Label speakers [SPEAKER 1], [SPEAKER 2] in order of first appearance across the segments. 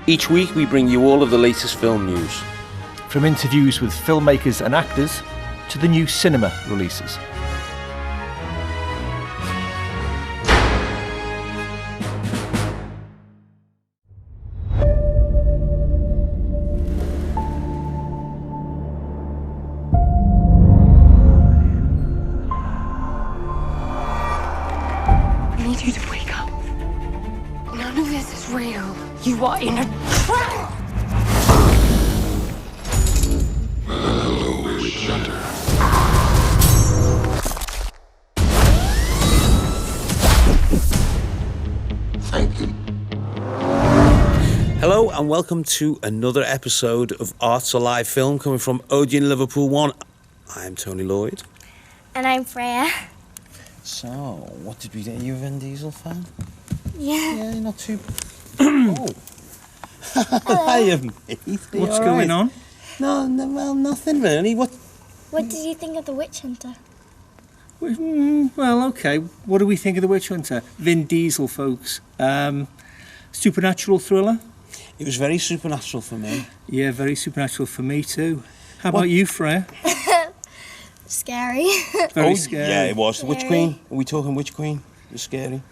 [SPEAKER 1] Each week we bring you all of the latest film news.
[SPEAKER 2] From interviews with filmmakers and actors to the new cinema releases.
[SPEAKER 3] I need you to wake up. None of this is real. You are in a trap!
[SPEAKER 4] Hello, witch hunter. Thank you.
[SPEAKER 1] Hello and welcome to another episode of Arts Alive Film coming from Odeon Liverpool 1. I am Tony Lloyd.
[SPEAKER 5] And I'm Freya.
[SPEAKER 1] So, what did we do? Are you a Vin Diesel fan?
[SPEAKER 5] Yeah.
[SPEAKER 1] Yeah, not too... Oh. Hi, mate.
[SPEAKER 2] What's going on?
[SPEAKER 1] No, well, nothing really. What
[SPEAKER 5] What did you think of The Witch Hunter?
[SPEAKER 2] Well, okay. What do we think of The Witch Hunter? Vin Diesel, folks. Supernatural thriller?
[SPEAKER 1] It was very supernatural for me.
[SPEAKER 2] Yeah, very supernatural for me too. How about you, Freya?
[SPEAKER 5] Scary.
[SPEAKER 2] Very scary.
[SPEAKER 1] Yeah, it was. The Witch
[SPEAKER 5] Scary.
[SPEAKER 1] Queen. Are we talking Witch Queen? It was scary.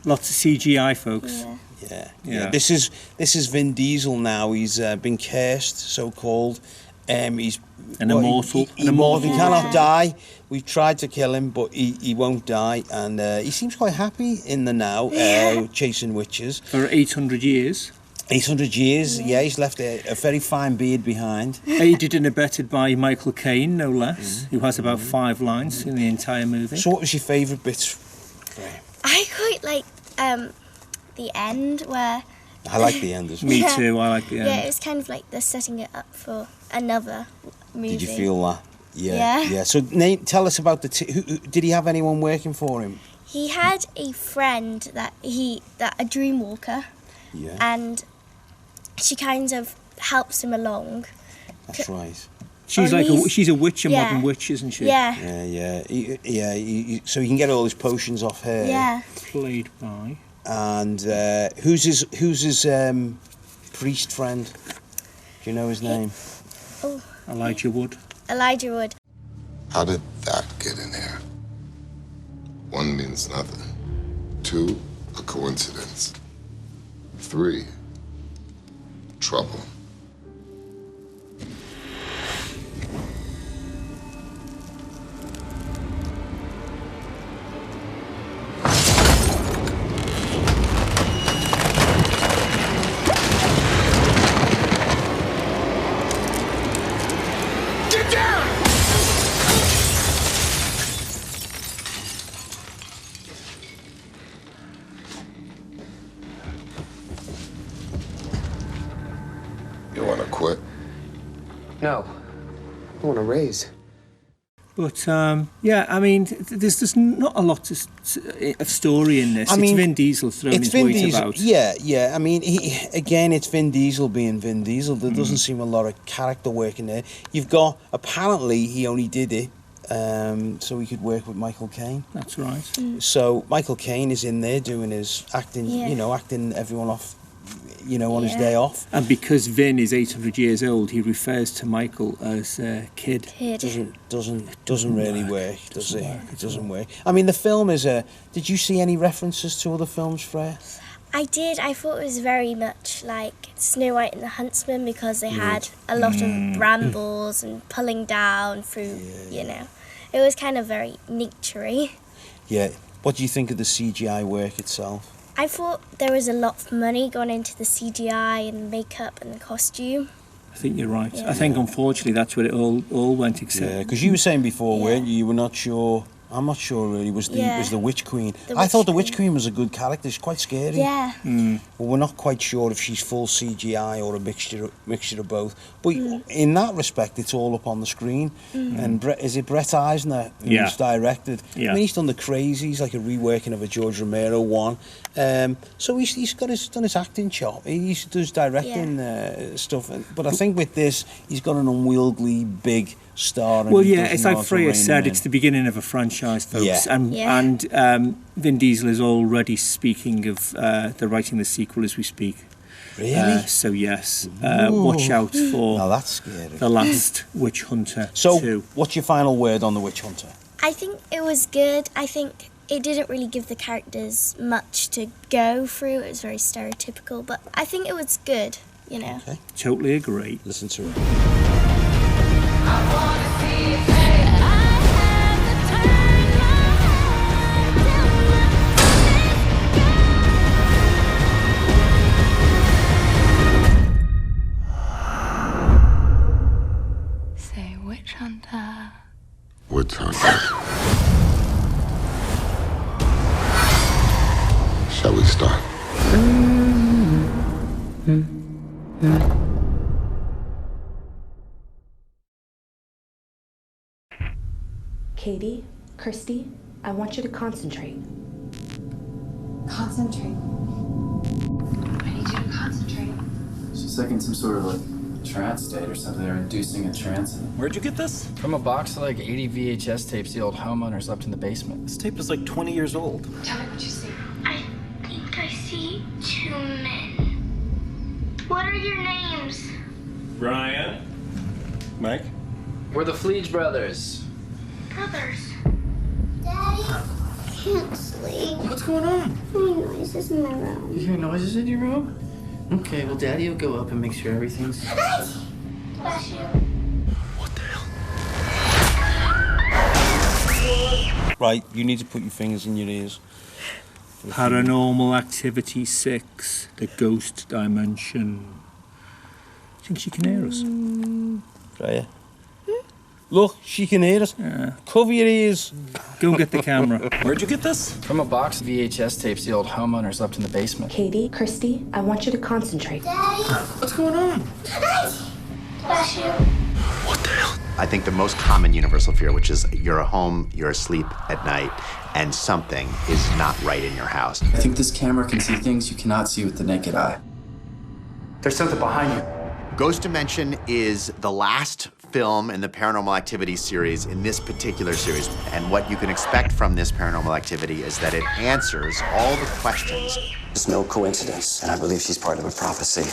[SPEAKER 2] Lots of CGI, folks.
[SPEAKER 5] Yeah.
[SPEAKER 1] Yeah. This is Vin Diesel now. He's been cursed, so called. He's
[SPEAKER 2] An immortal.
[SPEAKER 1] He cannot die. We've tried to kill him, but he won't die. And he seems quite happy in the now, chasing witches.
[SPEAKER 2] For 800 years.
[SPEAKER 1] 800 years. Yeah, he's left a very fine beard behind.
[SPEAKER 2] Aided and abetted by Michael Caine, no less, who has about 5 lines in the entire movie.
[SPEAKER 1] So, what was your favourite bits?
[SPEAKER 5] I quite like the end where...
[SPEAKER 1] I like the end as well.
[SPEAKER 2] Me too, I like the end.
[SPEAKER 5] Yeah, it was kind of like they're setting it up for another movie.
[SPEAKER 1] Did you feel that?
[SPEAKER 5] Yeah.
[SPEAKER 1] So, Nate, tell us about who, did he have anyone working for him?
[SPEAKER 5] He had a friend that a dream walker,
[SPEAKER 1] Yeah.
[SPEAKER 5] and she kind of helps him along.
[SPEAKER 1] That's right.
[SPEAKER 2] She's she's a witch, a
[SPEAKER 5] Yeah.
[SPEAKER 2] modern witch, isn't she?
[SPEAKER 5] Yeah.
[SPEAKER 1] So he can get all his potions off her.
[SPEAKER 5] Yeah.
[SPEAKER 2] Played by...
[SPEAKER 1] And who's his priest friend? Do you know his name?
[SPEAKER 5] Oh,
[SPEAKER 2] Elijah Wood.
[SPEAKER 5] Elijah Wood.
[SPEAKER 4] How did that get in here? 1 means nothing. 2, a coincidence. 3, trouble. Get down! You wanna quit?
[SPEAKER 6] No. I want to raise.
[SPEAKER 2] But, yeah, I mean, there's not a lot of story in this.
[SPEAKER 1] I mean,
[SPEAKER 2] it's Vin Diesel throwing
[SPEAKER 1] It's
[SPEAKER 2] his
[SPEAKER 1] Vin
[SPEAKER 2] weight
[SPEAKER 1] Diesel.
[SPEAKER 2] about.
[SPEAKER 1] Yeah. I mean, it's Vin Diesel being Vin Diesel. There doesn't seem a lot of character work in there. You've got, apparently, he only did it so he could work with Michael Caine.
[SPEAKER 2] That's right.
[SPEAKER 1] So Michael Caine is in there doing his acting,
[SPEAKER 5] Yeah.
[SPEAKER 1] acting everyone off, on his day off.
[SPEAKER 2] And because Vin is 800 years old, he refers to Michael as kid.
[SPEAKER 1] Doesn't really work, does it? It doesn't work. I mean, the film is Did you see any references to other films, Freya?
[SPEAKER 5] I did. I thought it was very much like Snow White and the Huntsman because they had a lot of brambles and pulling down through, It was kind of very naturey.
[SPEAKER 1] Yeah. What do you think of the CGI work itself?
[SPEAKER 5] I thought there was a lot of money going into the CGI and makeup and the costume.
[SPEAKER 2] I think you're right.
[SPEAKER 5] Yeah.
[SPEAKER 2] I think, unfortunately, that's where it all went, except...
[SPEAKER 1] Yeah, because you were saying before,
[SPEAKER 5] Yeah.
[SPEAKER 1] weren't you? You were not sure. I'm not sure really. Was the Witch Queen? I
[SPEAKER 5] Witch
[SPEAKER 1] thought the Witch
[SPEAKER 5] Queen.
[SPEAKER 1] Queen was a good character. She's quite scary.
[SPEAKER 5] Yeah.
[SPEAKER 1] Well, we're not quite sure if she's full CGI or a mixture of both. But in that respect, it's all up on the screen. And is it Brett Eisner who's directed?
[SPEAKER 2] Yeah.
[SPEAKER 1] I mean, he's done The Crazies, like a reworking of a George Romero one. So he's done his acting chop. He does directing stuff. But I think with this, he's got an unwieldy big star.
[SPEAKER 2] Well, yeah, it's like Freya said, it's the beginning of a franchise, folks.
[SPEAKER 1] Yeah.
[SPEAKER 2] And Vin Diesel is already speaking of the writing the sequel as we speak.
[SPEAKER 1] Really?
[SPEAKER 2] So yes, watch out for
[SPEAKER 1] Now that's scary.
[SPEAKER 2] The Last Witch Hunter
[SPEAKER 1] So,
[SPEAKER 2] 2.
[SPEAKER 1] what's your final word on The Witch Hunter?
[SPEAKER 5] I think it was good. I think it didn't really give the characters much to go through. It was very stereotypical, but I think it was good, you know.
[SPEAKER 1] Okay.
[SPEAKER 2] Totally agree.
[SPEAKER 1] Listen to it.
[SPEAKER 3] Say witch hunter.
[SPEAKER 4] Witch hunter. Shall we start?
[SPEAKER 7] Katie, Christy, I want you to concentrate.
[SPEAKER 8] Concentrate. I need you to concentrate.
[SPEAKER 9] She's like in some sort of like trance state or something. They're inducing a trance.
[SPEAKER 10] Where'd you get this?
[SPEAKER 9] From a box of like 80 VHS tapes the old homeowners left in the basement.
[SPEAKER 10] This tape is like 20 years old.
[SPEAKER 8] Tell me what you see.
[SPEAKER 5] I think I see 2 men. What are your names?
[SPEAKER 10] Brian. Mike.
[SPEAKER 9] We're the Fleege brothers.
[SPEAKER 5] Brothers. Daddy, I can't sleep.
[SPEAKER 9] What's going on?
[SPEAKER 5] Hearing noises in my room.
[SPEAKER 9] You hear noises in your room? Okay, well, Daddy will go up and make sure everything's...
[SPEAKER 5] Bless you.
[SPEAKER 10] What the hell?
[SPEAKER 1] Right, you need to put your fingers in your ears.
[SPEAKER 2] Paranormal Activity 6, The Ghost Dimension. I think she can hear us.
[SPEAKER 1] Freya. Look, she can hear us.
[SPEAKER 2] Yeah.
[SPEAKER 1] Cover your ears.
[SPEAKER 2] Go and get the camera.
[SPEAKER 10] Where'd you get this?
[SPEAKER 9] From a box of VHS tapes the old homeowners left in the basement.
[SPEAKER 7] Katie, Christy, I want you to concentrate.
[SPEAKER 5] Daddy,
[SPEAKER 9] What's going on?
[SPEAKER 5] bless you.
[SPEAKER 10] What the hell?
[SPEAKER 11] I think the most common universal fear, which is you're at home, you're asleep at night, and something is not right in your house.
[SPEAKER 9] I think this camera can see things you cannot see with the naked eye. There's something behind you.
[SPEAKER 11] Ghost Dimension is the last film in the Paranormal Activity series in this particular series. And what you can expect from this Paranormal Activity is that it answers all the questions.
[SPEAKER 6] It's no coincidence, and I believe she's part of a prophecy.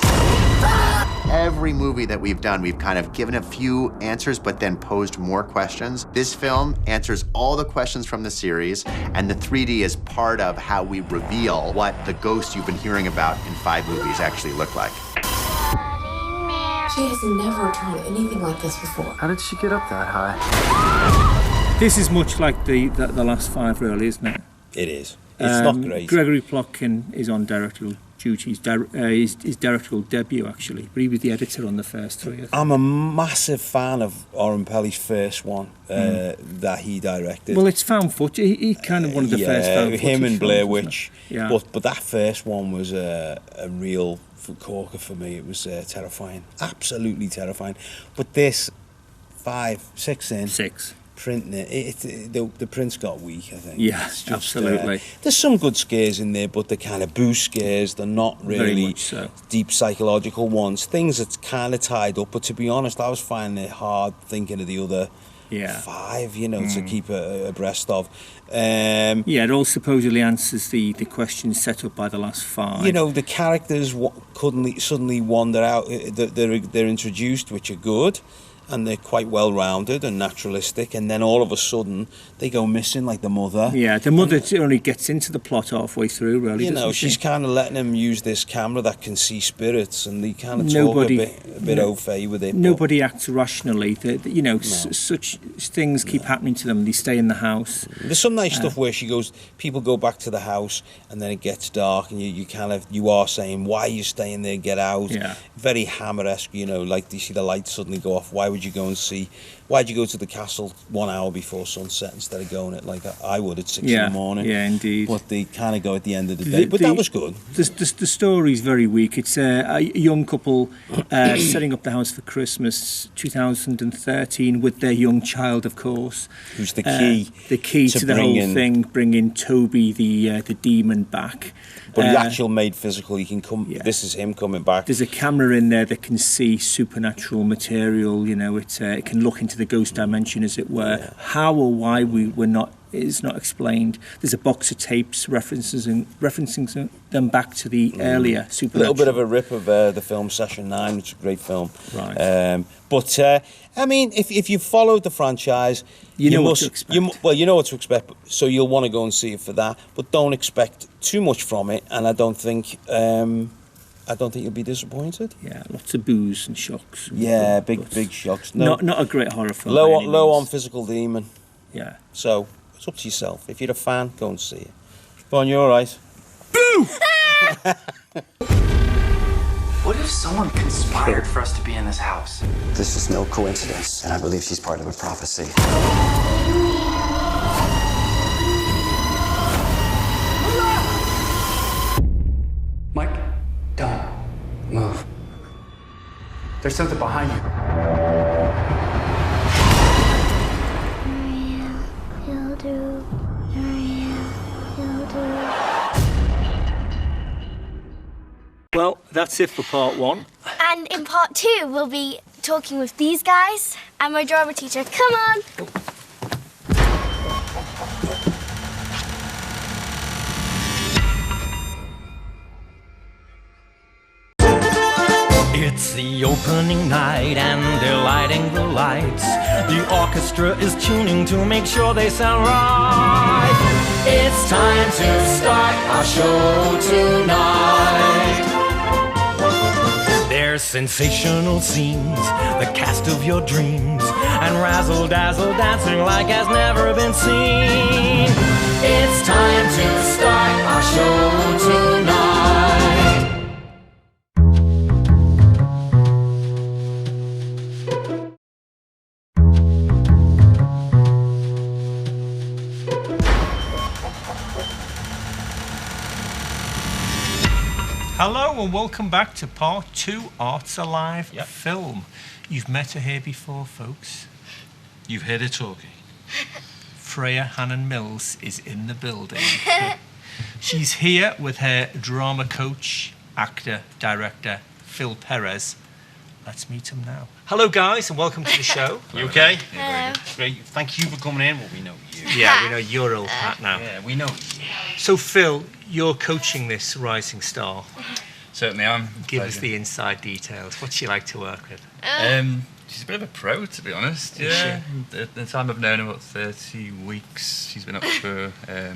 [SPEAKER 11] Every movie that we've done, we've kind of given a few answers, but then posed more questions. This film answers all the questions from the series, and the 3D is part of how we reveal what the ghosts you've been hearing about in 5 movies actually look like.
[SPEAKER 8] She has never tried anything like this before.
[SPEAKER 9] How did she get up that high?
[SPEAKER 2] This is much like the last 5, really, isn't it?
[SPEAKER 1] It is. It's not great.
[SPEAKER 2] Gregory Plotkin is on directorial duties. His directorial debut, actually. But he was the editor on the first 3. I think.
[SPEAKER 1] I'm a massive fan of Oren Peli's first one that he directed.
[SPEAKER 2] Well, it's found footage. He kind of one of the first found footage
[SPEAKER 1] him and Blair
[SPEAKER 2] films, wasn't
[SPEAKER 1] Witch.
[SPEAKER 2] it? Yeah.
[SPEAKER 1] But that first one was a real corker for me. It was terrifying, absolutely terrifying. But this 5, 6 in,
[SPEAKER 2] 6.
[SPEAKER 1] printing the print's got weak, I think.
[SPEAKER 2] Yeah,
[SPEAKER 1] It's just,
[SPEAKER 2] absolutely.
[SPEAKER 1] There's some good scares in there, but they're kind of boost scares. They're not
[SPEAKER 2] Very
[SPEAKER 1] really
[SPEAKER 2] much so.
[SPEAKER 1] deep psychological ones. Things that's kind of tied up. But to be honest, I was finding it hard thinking of the other 5, to keep abreast of.
[SPEAKER 2] It all supposedly answers the questions set up by the last 5.
[SPEAKER 1] The characters couldn't suddenly wander out. They're introduced, which are good, and they're quite well-rounded and naturalistic, and then all of a sudden they go missing, like the mother.
[SPEAKER 2] Yeah, the mother only gets into the plot halfway through, really.
[SPEAKER 1] She's kind of letting him use this camera that can see spirits, and they kind of talk a bit au fait with it.
[SPEAKER 2] Nobody acts rationally. Such things keep happening to them. They stay in the house.
[SPEAKER 1] There's some nice stuff where people go back to the house, and then it gets dark, and you are saying, why are you staying there, get out.
[SPEAKER 2] Yeah.
[SPEAKER 1] Very Hammer-esque, like you see the lights suddenly go off. Why'd you go to the castle 1 hour before sunset instead of going at like I would at 6 in the morning?
[SPEAKER 2] Yeah, indeed.
[SPEAKER 1] But they kind of go at the end of the day. But that was good.
[SPEAKER 2] The story's very weak. It's a young couple setting up the house for Christmas 2013 with their young child, of course.
[SPEAKER 1] Who's the key?
[SPEAKER 2] The key to the whole thing, bringing Toby, the demon, back.
[SPEAKER 1] But the actual made physical, he can come. Yeah. This is him coming back.
[SPEAKER 2] There's a camera in there that can see supernatural material. It can look into the ghost dimension, as it were. Yeah. How or why we're not is not explained. There's a box of tapes referencing them back to the earlier
[SPEAKER 1] A
[SPEAKER 2] Supernatural.
[SPEAKER 1] little bit of a rip of the film Session 9, which is a great film.
[SPEAKER 2] Right.
[SPEAKER 1] But I mean, if you've followed the franchise,
[SPEAKER 2] you know what to expect.
[SPEAKER 1] You know what to expect, so you'll want to go and see it for that. But don't expect too much from it, and I don't think you'll be disappointed.
[SPEAKER 2] Yeah, lots of boos and shocks.
[SPEAKER 1] Yeah, big shocks. No,
[SPEAKER 2] Not a great horror film.
[SPEAKER 1] low on physical demon.
[SPEAKER 2] Yeah.
[SPEAKER 1] So it's up to yourself. If you're a fan, go and see it. Bon, you're all right.
[SPEAKER 2] Boo!
[SPEAKER 9] What if someone conspired for us to be in this house?
[SPEAKER 12] This is no coincidence, and I believe she's part of a prophecy.
[SPEAKER 9] Mike, don't move. There's something behind you.
[SPEAKER 5] You'll do. You'll do.
[SPEAKER 2] Well, that's it for part 1.
[SPEAKER 5] And in part 2, we'll be talking with these guys and my drama teacher. Come on.
[SPEAKER 13] It's the opening night and they're lighting the lights. The orchestra is tuning to make sure they sound right. It's time to start our show tonight. There's sensational scenes, the cast of your dreams, and razzle-dazzle dancing like has never been seen. It's time to start our show tonight.
[SPEAKER 2] Hello and welcome back to part 2 Arts Alive film. You've met her here before, folks.
[SPEAKER 10] You've heard her talking.
[SPEAKER 2] Freya Hannan-Mills is in the building. She's here with her drama coach, actor, director, Phil Perez. Let's meet him now. Hello, guys, and welcome to the show.
[SPEAKER 10] You okay?
[SPEAKER 5] Hello.
[SPEAKER 10] Great. Thank you for coming in. Well, we know you.
[SPEAKER 2] Yeah, we know you're old Pat now.
[SPEAKER 10] Yeah, we know you.
[SPEAKER 2] So, Phil, you're coaching this rising star.
[SPEAKER 9] Certainly am.
[SPEAKER 2] Give us the inside details. What's she like to work with?
[SPEAKER 9] She's a bit of a pro, to be honest.
[SPEAKER 2] Is
[SPEAKER 9] Yeah. The time I've known her, about 30 weeks, she's been up for a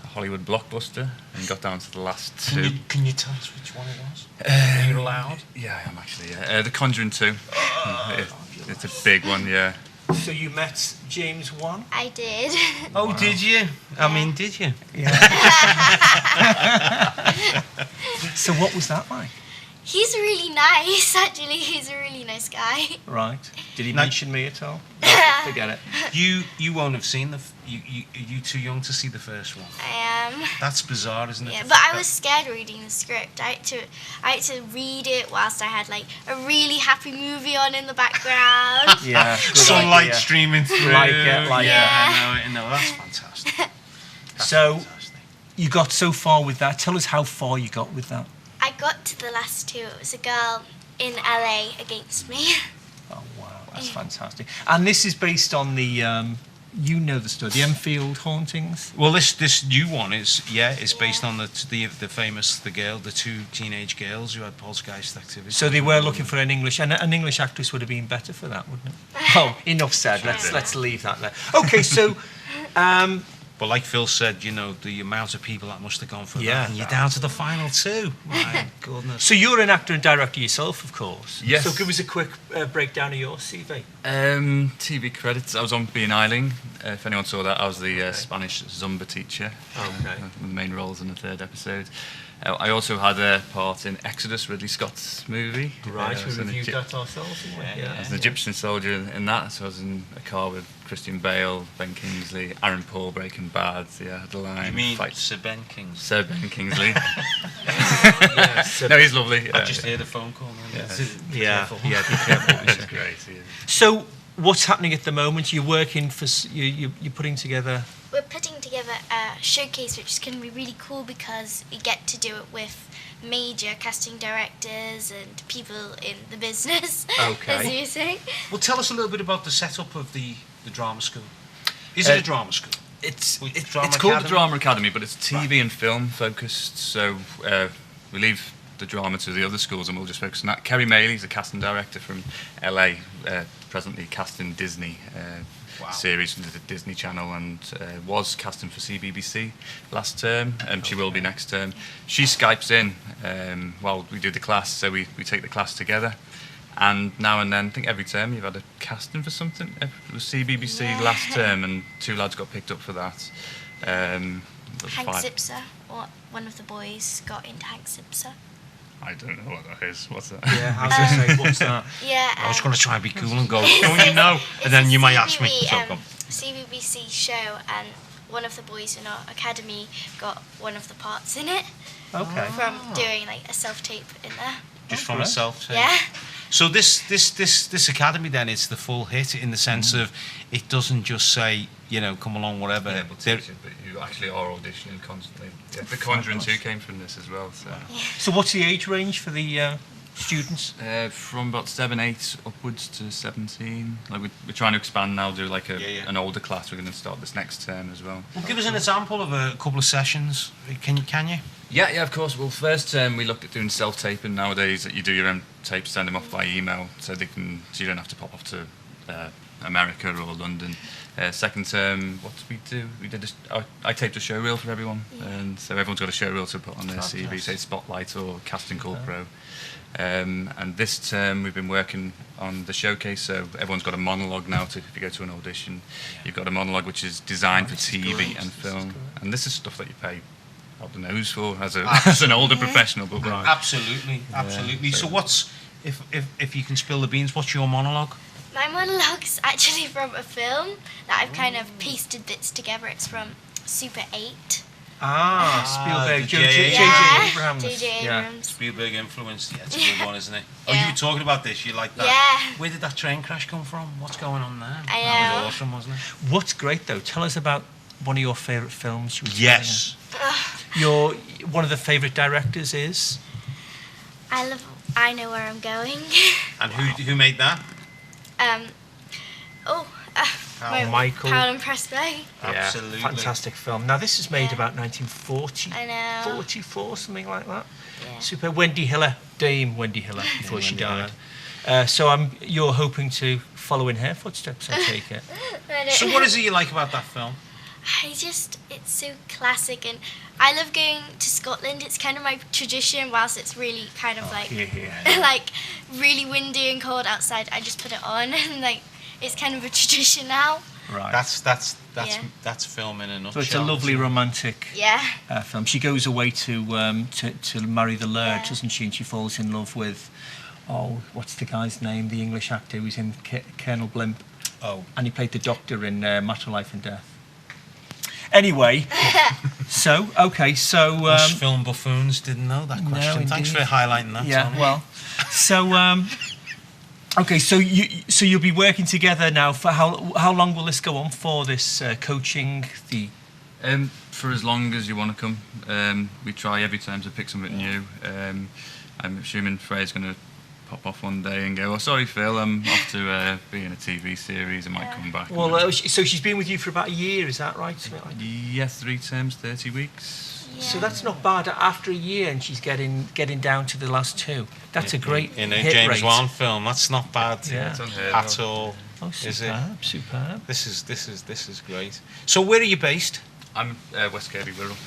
[SPEAKER 9] Hollywood blockbuster and got down to the last 2.
[SPEAKER 10] Can you tell us which one it was? Are you allowed?
[SPEAKER 9] Yeah, I am actually. Yeah. The Conjuring 2. It's a big one, yeah.
[SPEAKER 2] So you met James Wan?
[SPEAKER 5] I did.
[SPEAKER 10] Oh, wow. Did you? I mean, did you?
[SPEAKER 2] Yeah. So what was that like?
[SPEAKER 5] He's really nice, actually. He's a really nice guy.
[SPEAKER 2] Right. Did he mention me at all? No, forget it.
[SPEAKER 10] You won't have seen you too young to see the first one.
[SPEAKER 5] I am.
[SPEAKER 10] That's bizarre, isn't it?
[SPEAKER 5] Yeah, but I was scared reading the script. I had to read it whilst I had like a really happy movie on in the background.
[SPEAKER 2] Yeah.
[SPEAKER 10] Sunlight streaming through.
[SPEAKER 2] Like it.
[SPEAKER 10] I know. That's fantastic.
[SPEAKER 2] So you got so far with that. Tell us how far you got with that.
[SPEAKER 5] I got to the last 2. It was a girl in LA against me.
[SPEAKER 2] Oh wow, that's fantastic. And this is based on the you know the story, the Enfield hauntings.
[SPEAKER 10] Well, this new one is based on the famous the 2 teenage girls who had poltergeist activity.
[SPEAKER 2] So they were looking for an English actress would have been better for that, wouldn't it? Oh, enough said. Let's leave that there. Okay, so.
[SPEAKER 10] But like Phil said, you know, the amount of people that must have gone for
[SPEAKER 2] Yeah.
[SPEAKER 10] that, and you're down to the final 2. My goodness.
[SPEAKER 2] So you're an actor and director yourself, of course.
[SPEAKER 9] Yes.
[SPEAKER 2] So give us a quick breakdown of your CV.
[SPEAKER 9] TV credits. I was on Being Eiling. If anyone saw that, I was the Spanish Zumba teacher.
[SPEAKER 2] Okay.
[SPEAKER 9] The main roles in the 3rd episode. I also had a part in Exodus, Ridley Scott's movie.
[SPEAKER 2] Right, we
[SPEAKER 9] as an
[SPEAKER 2] reviewed that ourselves, didn't we?
[SPEAKER 9] I was an Egyptian soldier in that, so I was in a car with Christian Bale, Ben Kingsley, Aaron Paul, Breaking Bad. Yeah, I had the line.
[SPEAKER 10] You mean Sir Ben Kingsley?
[SPEAKER 9] Sir Ben Kingsley. No, he's lovely.
[SPEAKER 10] I just heard a phone call.
[SPEAKER 2] Yeah.
[SPEAKER 9] Be careful. It's great. Yeah.
[SPEAKER 2] So what's happening at the moment? You're working for you're putting together.
[SPEAKER 5] We're putting together a showcase which is going to be really cool because we get to do it with major casting directors and people in the business, as you say.
[SPEAKER 10] Well, tell us a little bit about the setup of the drama school. Is it a drama school?
[SPEAKER 2] It's
[SPEAKER 9] called the Drama Academy, but it's TV and film focused. So we leave the drama to the other schools, and we'll just focus on that. Kerry Maley's a casting director from LA, presently casting Disney series from the Disney Channel, and was casting for CBBC last term, and she will be next term. She Skypes in while we do the class, so we take the class together. And now and then, I think every term you've had a casting for something. It was CBBC last term, and 2 lads got picked up for that.
[SPEAKER 5] Hank Zipser, or one of the boys got into Hank Zipser.
[SPEAKER 9] I don't know what that is. What's that?
[SPEAKER 10] Yeah, I was going to say, what's that?
[SPEAKER 5] Yeah.
[SPEAKER 10] I was going to try and be cool and go, don't you know? And then you might ask me. So come.
[SPEAKER 5] CBBC show, and one of the boys in our academy got one of the parts in it.
[SPEAKER 10] Okay.
[SPEAKER 5] From doing like a self-tape in there.
[SPEAKER 10] Just from a self-tape?
[SPEAKER 5] Yeah.
[SPEAKER 10] So this academy then, it's the full hit in the sense of it doesn't just say, come along, whatever.
[SPEAKER 9] Yeah, but you actually are auditioning constantly. Yeah, The Conjuring 2 came from this as well.
[SPEAKER 2] So what's the age range for the students?
[SPEAKER 9] From about 7, 8 upwards to 17. Like we're trying to expand now, do like an older class. We're going to start this next term as well.
[SPEAKER 10] Well, give us an example of a couple of sessions. Can you?
[SPEAKER 9] Yeah, of course. Well, first term we looked at doing self-taping. Nowadays, that you do your own tapes, send them off by email, so you don't have to pop off to America or London. Second term, what did we do? I taped a show reel for everyone, and so everyone's got a show reel to put on their CV, say Spotlight or Casting Call Pro. And this term we've been working on the showcase, so everyone's got a monologue now. If you go to an audition, you've got a monologue which is designed for TV and film, and this is stuff that you pay out the nose for as an older professional. But
[SPEAKER 10] absolutely. So what's if you can spill the beans? What's your monologue?
[SPEAKER 5] My monologue's actually from a film that I've kind of pasted bits together. It's from Super 8.
[SPEAKER 2] Spielberg,
[SPEAKER 10] J.J.
[SPEAKER 5] Abrams. J.J. Abrams.
[SPEAKER 10] Spielberg influence. Yeah, it's a good one, isn't it? Oh, you were talking about this. You like that?
[SPEAKER 5] Yeah.
[SPEAKER 10] Where did that train crash come from? What's going on there?
[SPEAKER 5] I know.
[SPEAKER 10] That was awesome, wasn't it?
[SPEAKER 2] What's great though? Tell us about one of your favourite films.
[SPEAKER 10] Yes.
[SPEAKER 2] Your one of the favourite directors is.
[SPEAKER 5] I Know Where I'm Going.
[SPEAKER 10] And who made that?
[SPEAKER 2] Michael.
[SPEAKER 5] Powell and Presby.
[SPEAKER 10] Absolutely.
[SPEAKER 2] Fantastic film. Now this is made about 1940.
[SPEAKER 5] I know.
[SPEAKER 2] 44, something like that.
[SPEAKER 5] Yeah.
[SPEAKER 2] Super. Dame Wendy Hiller, before she died. So you're hoping to follow in her footsteps, I take it.
[SPEAKER 10] So what is it you like about that film?
[SPEAKER 5] It's so classic, and I love going to Scotland. It's kind of my tradition, whilst it's really kind of like really windy and cold outside, I just put it on, and it's kind of a tradition now.
[SPEAKER 2] Right.
[SPEAKER 10] That's film in a nutshell.
[SPEAKER 2] So it's a lovely romantic film. She goes away to marry the Laird, doesn't she? And she falls in love with, what's the guy's name? The English actor who's in Colonel Blimp.
[SPEAKER 10] Oh.
[SPEAKER 2] And he played the Doctor in Matter, Life and Death. Anyway, so
[SPEAKER 10] us film buffoons didn't know that question.
[SPEAKER 2] No,
[SPEAKER 10] thanks for highlighting that.
[SPEAKER 2] Yeah,
[SPEAKER 10] Tony.
[SPEAKER 2] well, so you'll be working together now for how long will this go on for? This coaching
[SPEAKER 9] for as long as you want to come. We try every time to pick something new. I'm assuming Freya's going to pop off one day and go, sorry Phil, I'm off to be in a TV series. I might come back.
[SPEAKER 2] Well, so she's been with you for about a year, is that right?
[SPEAKER 9] Yeah, 3 terms, 30 weeks.
[SPEAKER 5] Yeah.
[SPEAKER 2] So that's not bad. After a year, and she's getting down to the last 2. That's a great
[SPEAKER 10] in a
[SPEAKER 2] hit
[SPEAKER 10] James
[SPEAKER 2] rate.
[SPEAKER 10] Wan film. That's not bad at all.
[SPEAKER 2] Oh, superb, superb.
[SPEAKER 10] This is great. So where are you based?
[SPEAKER 9] I'm West Kirby Wirral,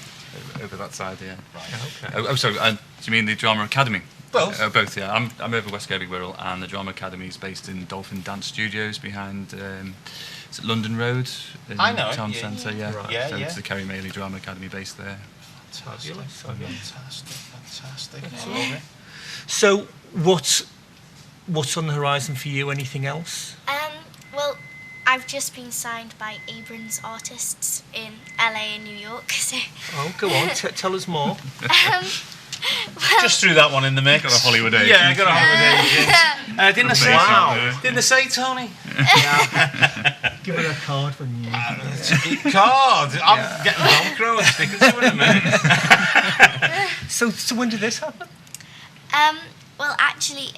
[SPEAKER 9] over that side. Yeah.
[SPEAKER 10] Right.
[SPEAKER 9] Okay. Sorry. Do you mean the Drama Academy?
[SPEAKER 10] Both.
[SPEAKER 9] Both. Yeah. I'm over West Kirby Wirral, and the Drama Academy is based in Dolphin Dance Studios behind. Is it London Road? In
[SPEAKER 10] I know.
[SPEAKER 9] Town Centre. Yeah.
[SPEAKER 10] Right. Yeah.
[SPEAKER 9] So it's the Kerry Maley Drama Academy based there.
[SPEAKER 10] Fantastic.
[SPEAKER 2] So what's on the horizon for you? Anything else?
[SPEAKER 5] Well, I've just been signed by Abrams Artists in LA and New York. So.
[SPEAKER 2] Oh, go on. Tell us more.
[SPEAKER 10] Just threw that one in the mix.
[SPEAKER 9] Got a Hollywood agent.
[SPEAKER 10] Yeah, I got a Hollywood agent. Didn't I say? Didn't I say, Tony?
[SPEAKER 2] Give her a card when you.
[SPEAKER 10] Card. I'm getting Velcro and stickers to it in a minute.
[SPEAKER 2] So when did this happen?
[SPEAKER 5] Well, actually,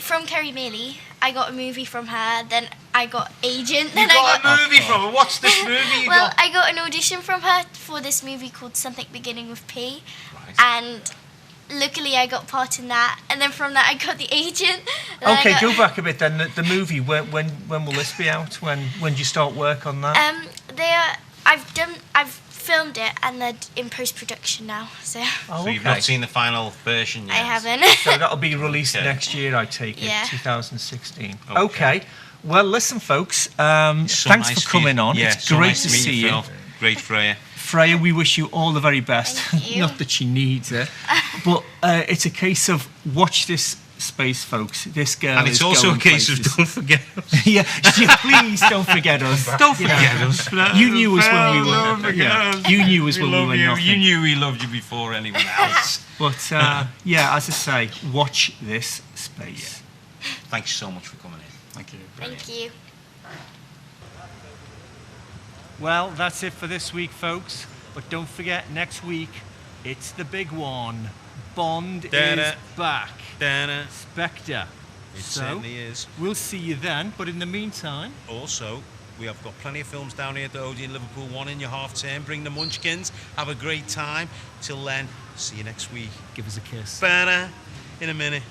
[SPEAKER 5] from Kerry Mealy. I got a movie from her. Then I got Agent. Then
[SPEAKER 10] You got a movie from her. What's this movie you
[SPEAKER 5] well,
[SPEAKER 10] got?
[SPEAKER 5] I got an audition from her for this movie called Something Beginning with P. And luckily I got part in that. And then from that I got The Agent.
[SPEAKER 2] Okay, go back a bit then. The movie, when will this be out? When do you start work on that?
[SPEAKER 5] I've filmed it and they're in post-production now. So
[SPEAKER 10] So you've not seen the final version yet?
[SPEAKER 5] I haven't.
[SPEAKER 2] So that'll be released next year, I take it,
[SPEAKER 5] Yeah.
[SPEAKER 2] 2016. Okay. Well, listen, folks. Thanks
[SPEAKER 10] nice
[SPEAKER 2] for coming on.
[SPEAKER 10] Yeah,
[SPEAKER 2] it's
[SPEAKER 10] so
[SPEAKER 2] great
[SPEAKER 10] nice
[SPEAKER 2] to
[SPEAKER 10] meet
[SPEAKER 2] see
[SPEAKER 10] you,
[SPEAKER 2] you.
[SPEAKER 10] Phil. Great, Freya.
[SPEAKER 2] Freya, we wish you all the very best.
[SPEAKER 5] Thank you.
[SPEAKER 2] Not that she needs it, but it's a case of watch this space, folks. This girl
[SPEAKER 10] And it's
[SPEAKER 2] is
[SPEAKER 10] also a
[SPEAKER 2] going
[SPEAKER 10] case
[SPEAKER 2] places.
[SPEAKER 10] of don't forget us.
[SPEAKER 2] Yeah, please don't forget us.
[SPEAKER 10] Don't forget us.
[SPEAKER 2] You knew us when we were.
[SPEAKER 10] Don't forget us.
[SPEAKER 2] You knew us
[SPEAKER 10] We
[SPEAKER 2] when we
[SPEAKER 10] love
[SPEAKER 2] were
[SPEAKER 10] you.
[SPEAKER 2] nothing.
[SPEAKER 10] You knew we loved you before anyone else.
[SPEAKER 2] But yeah, as I say, watch this space.
[SPEAKER 10] Thanks so much for coming in.
[SPEAKER 9] Thank you.
[SPEAKER 5] Thank you.
[SPEAKER 2] Well, that's it for this week, folks. But don't forget, next week, it's the big one. Bond is back. Spectre.
[SPEAKER 10] It
[SPEAKER 2] So,
[SPEAKER 10] certainly is.
[SPEAKER 2] we'll see you then. But in the meantime...
[SPEAKER 10] Also, we have got plenty of films down here at the Odeon Liverpool 1 in your half term. Bring the munchkins. Have a great time. Till then, see you next week.
[SPEAKER 2] Give us a kiss.
[SPEAKER 10] In a minute.